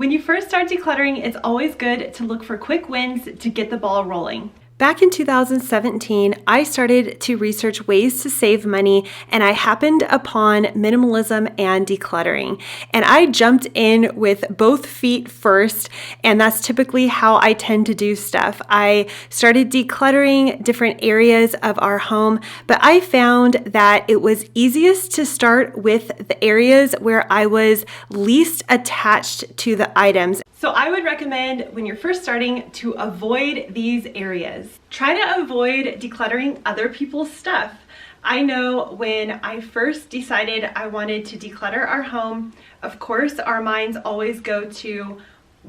When you first start decluttering, it's always good to look for quick wins to get the ball rolling. Back in 2017, I started to research ways to save money, and I happened upon minimalism and decluttering. And I jumped in with both feet first, and that's typically how I tend to do stuff. I started decluttering different areas of our home, but I found that it was easiest to start with the areas where I was least attached to the items. So I would recommend when you're first starting to avoid these areas. Try to avoid decluttering other people's stuff. I know when I first decided I wanted to declutter our home, of course our minds always go to,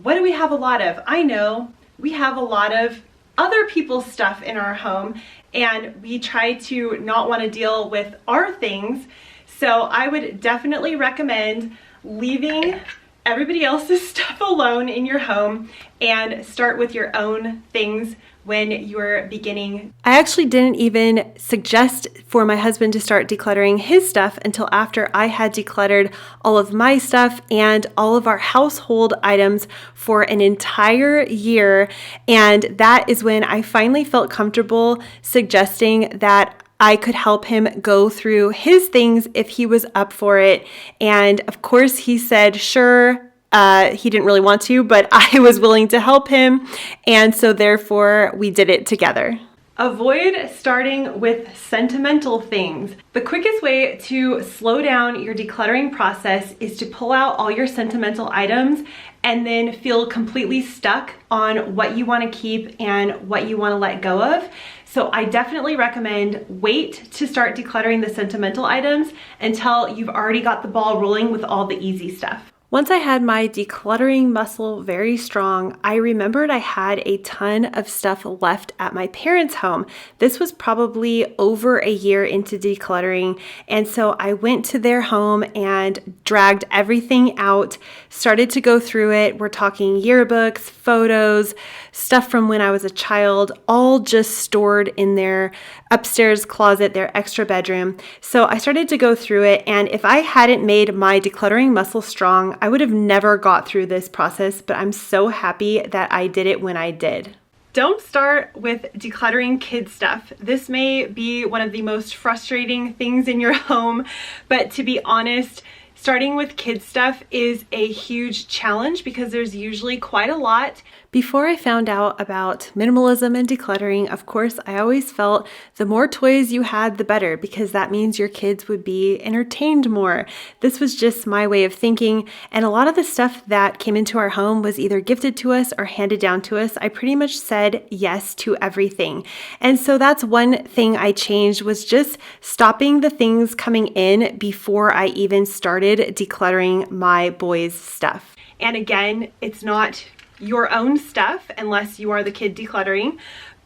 what do we have a lot of? I know we have a lot of other people's stuff in our home, and we try to not want to deal with our things. So I would definitely recommend leaving everybody else's stuff alone in your home and start with your own things when you're beginning. I actually didn't even suggest for my husband to start decluttering his stuff until after I had decluttered all of my stuff and all of our household items for an entire year. And that is when I finally felt comfortable suggesting that I could help him go through his things if he was up for it. And of course he said, sure. He didn't really want to, but I was willing to help him. And so therefore we did it together. Avoid starting with sentimental things. The quickest way to slow down your decluttering process is to pull out all your sentimental items and then feel completely stuck on what you want to keep and what you want to let go of. So I definitely recommend wait to start decluttering the sentimental items until you've already got the ball rolling with all the easy stuff. Once I had my decluttering muscle very strong, I remembered I had a ton of stuff left at my parents' home. This was probably over a year into decluttering, and so I went to their home and dragged everything out, started to go through it. We're talking yearbooks, photos, stuff from when I was a child, all just stored in their upstairs closet, their extra bedroom. So I started to go through it, and if I hadn't made my decluttering muscle strong, I would have never got through this process, but I'm so happy that I did it when I did. Don't start with decluttering kid stuff. This may be one of the most frustrating things in your home, but to be honest, starting with kid stuff is a huge challenge because there's usually quite a lot. Before I found out about minimalism and decluttering, of course, I always felt the more toys you had, the better, because that means your kids would be entertained more. This was just my way of thinking, and a lot of the stuff that came into our home was either gifted to us or handed down to us. I pretty much said yes to everything. And so that's one thing I changed, was just stopping the things coming in before I even started decluttering my boys' stuff. And again, it's not your own stuff unless you are the kid decluttering,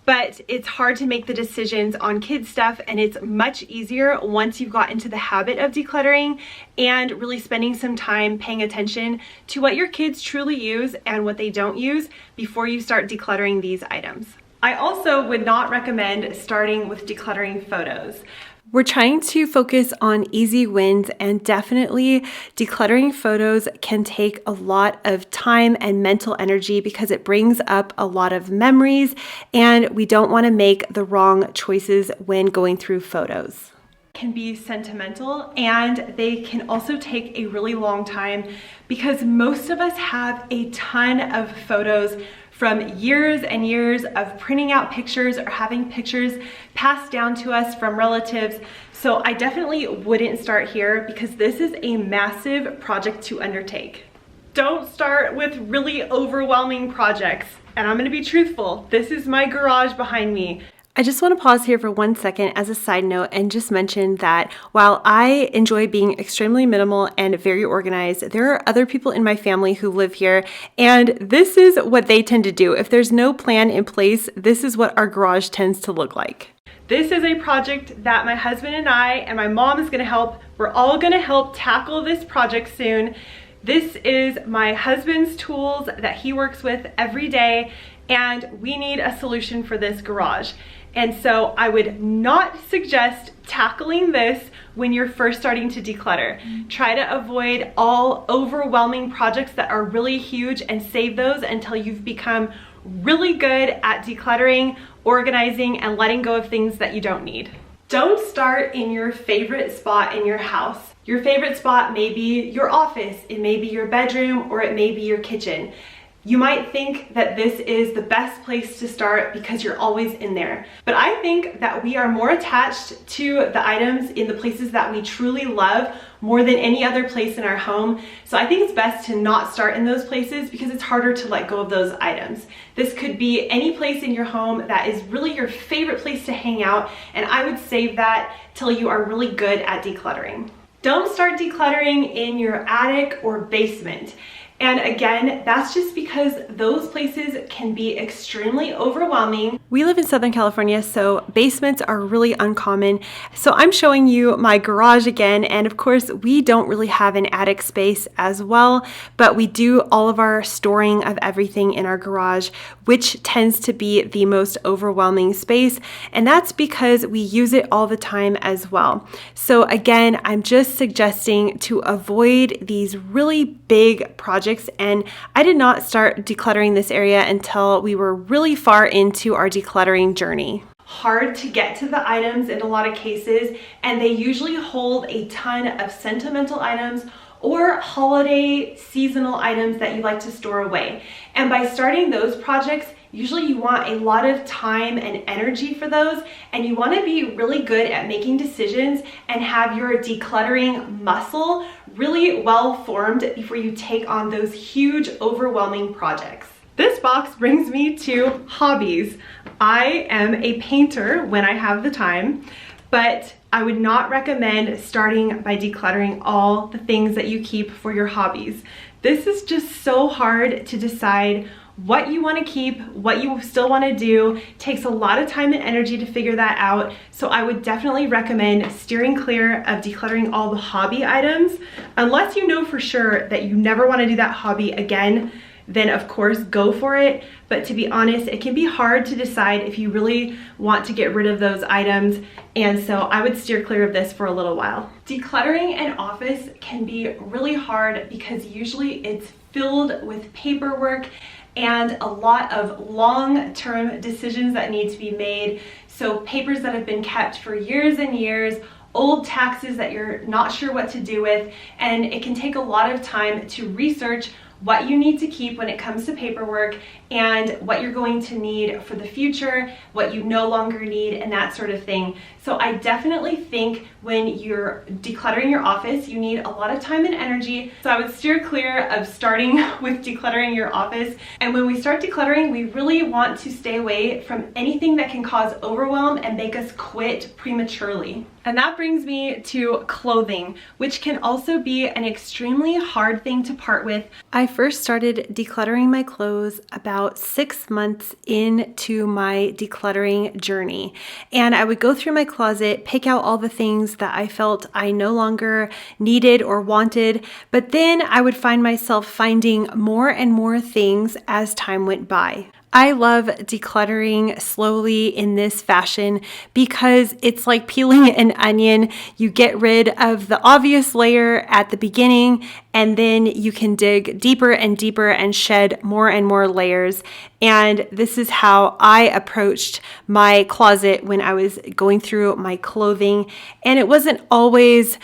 but it's hard to make the decisions on kid stuff, and it's much easier once you've got into the habit of decluttering and really spending some time paying attention to what your kids truly use and what they don't use before you start decluttering these items. I also would not recommend starting with decluttering photos. We're trying to focus on easy wins, and definitely decluttering photos can take a lot of time and mental energy because it brings up a lot of memories, and we don't want to make the wrong choices when going through photos. Can be sentimental, and they can also take a really long time because most of us have a ton of photos from years and years of printing out pictures or having pictures passed down to us from relatives. So I definitely wouldn't start here because this is a massive project to undertake. Don't start with really overwhelming projects. And I'm gonna be truthful, this is my garage behind me. I just want to pause here for 1 second as a side note and just mention that while I enjoy being extremely minimal and very organized, there are other people in my family who live here, and this is what they tend to do. If there's no plan in place, this is what our garage tends to look like. This is a project that my husband and I and my mom is going to help. We're all going to help tackle this project soon. This is my husband's tools that he works with every day, and we need a solution for this garage. And so I would not suggest tackling this when you're first starting to declutter. Try to avoid all overwhelming projects that are really huge and save those until you've become really good at decluttering, organizing, and letting go of things that you don't need. Don't start in your favorite spot in your house. Your favorite spot may be your office, it may be your bedroom, or it may be your kitchen. You might think that this is the best place to start because you're always in there. But I think that we are more attached to the items in the places that we truly love more than any other place in our home. So I think it's best to not start in those places because it's harder to let go of those items. This could be any place in your home that is really your favorite place to hang out, and I would save that till you are really good at decluttering. Don't start decluttering in your attic or basement. And again, that's just because those places can be extremely overwhelming. We live in Southern California, so basements are really uncommon. So I'm showing you my garage again, and of course we don't really have an attic space as well, but we do all of our storing of everything in our garage, which tends to be the most overwhelming space, and that's because we use it all the time as well. So again, I'm just suggesting to avoid these really big projects, and I did not start decluttering this area until we were really far into our decluttering journey. Hard to get to the items in a lot of cases, and they usually hold a ton of sentimental items or holiday seasonal items that you like to store away. And by starting those projects, usually you want a lot of time and energy for those, and you want to be really good at making decisions and have your decluttering muscle really well formed before you take on those huge, overwhelming projects. This box brings me to Hobbies. I am a painter when I have the time, but I would not recommend starting by decluttering all the things that you keep for your hobbies. This is just so hard to decide what you want to keep, what you still want to do. It takes a lot of time and energy to figure that out. So I would definitely recommend steering clear of decluttering all the hobby items. Unless you know for sure that you never want to do that hobby again, then of course go for it. But to be honest, it can be hard to decide if you really want to get rid of those items. And so I would steer clear of this for a little while. Decluttering an office can be really hard because usually it's filled with paperwork and a lot of long-term decisions that need to be made. So papers that have been kept for years and years, old taxes that you're not sure what to do with, and it can take a lot of time to research what you need to keep when it comes to paperwork and what you're going to need for the future, what you no longer need, and that sort of thing. So I definitely think when you're decluttering your office, you need a lot of time and energy. So I would steer clear of starting with decluttering your office. And when we start decluttering, we really want to stay away from anything that can cause overwhelm and make us quit prematurely. And that brings me to clothing, which can also be an extremely hard thing to part with. I first started decluttering my clothes about 6 months into my decluttering journey. And I would go through my closet, pick out all the things that I felt I no longer needed or wanted, but then I would find myself finding more and more things as time went by. I love decluttering slowly in this fashion because it's like peeling an onion. You get rid of the obvious layer at the beginning, and then you can dig deeper and deeper and shed more and more layers. And this is how I approached my closet when I was going through my clothing. And it wasn't always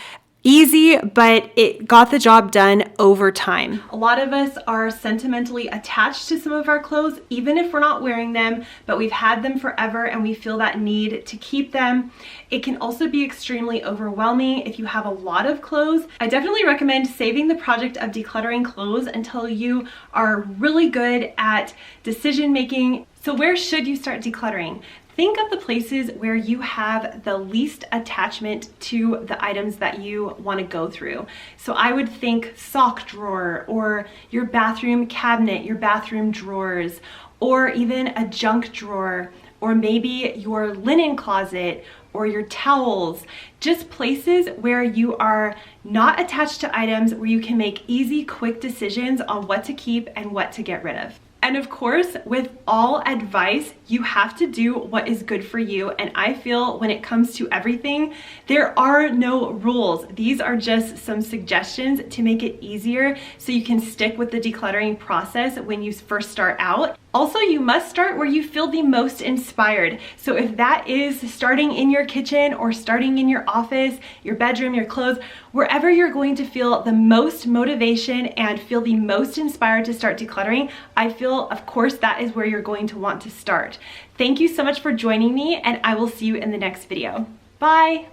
easy, but it got the job done over time. A lot of us are sentimentally attached to some of our clothes, even if we're not wearing them, but we've had them forever and we feel that need to keep them. It can also be extremely overwhelming if you have a lot of clothes. I definitely recommend saving the project of decluttering clothes until you are really good at decision making. So where should you start decluttering? Think of the places where you have the least attachment to the items that you want to go through. So I would think sock drawer, or your bathroom cabinet, your bathroom drawers, or even a junk drawer, or maybe your linen closet or your towels. Just places where you are not attached to items, where you can make easy, quick decisions on what to keep and what to get rid of. And of course, with all advice, you have to do what is good for you. And I feel when it comes to everything, there are no rules. These are just some suggestions to make it easier so you can stick with the decluttering process when you first start out. Also, you must start where you feel the most inspired. So if that is starting in your kitchen or starting in your office, your bedroom, your clothes, wherever you're going to feel the most motivation and feel the most inspired to start decluttering, I feel, of course, that is where you're going to want to start. Thank you so much for joining me, and I will see you in the next video. Bye.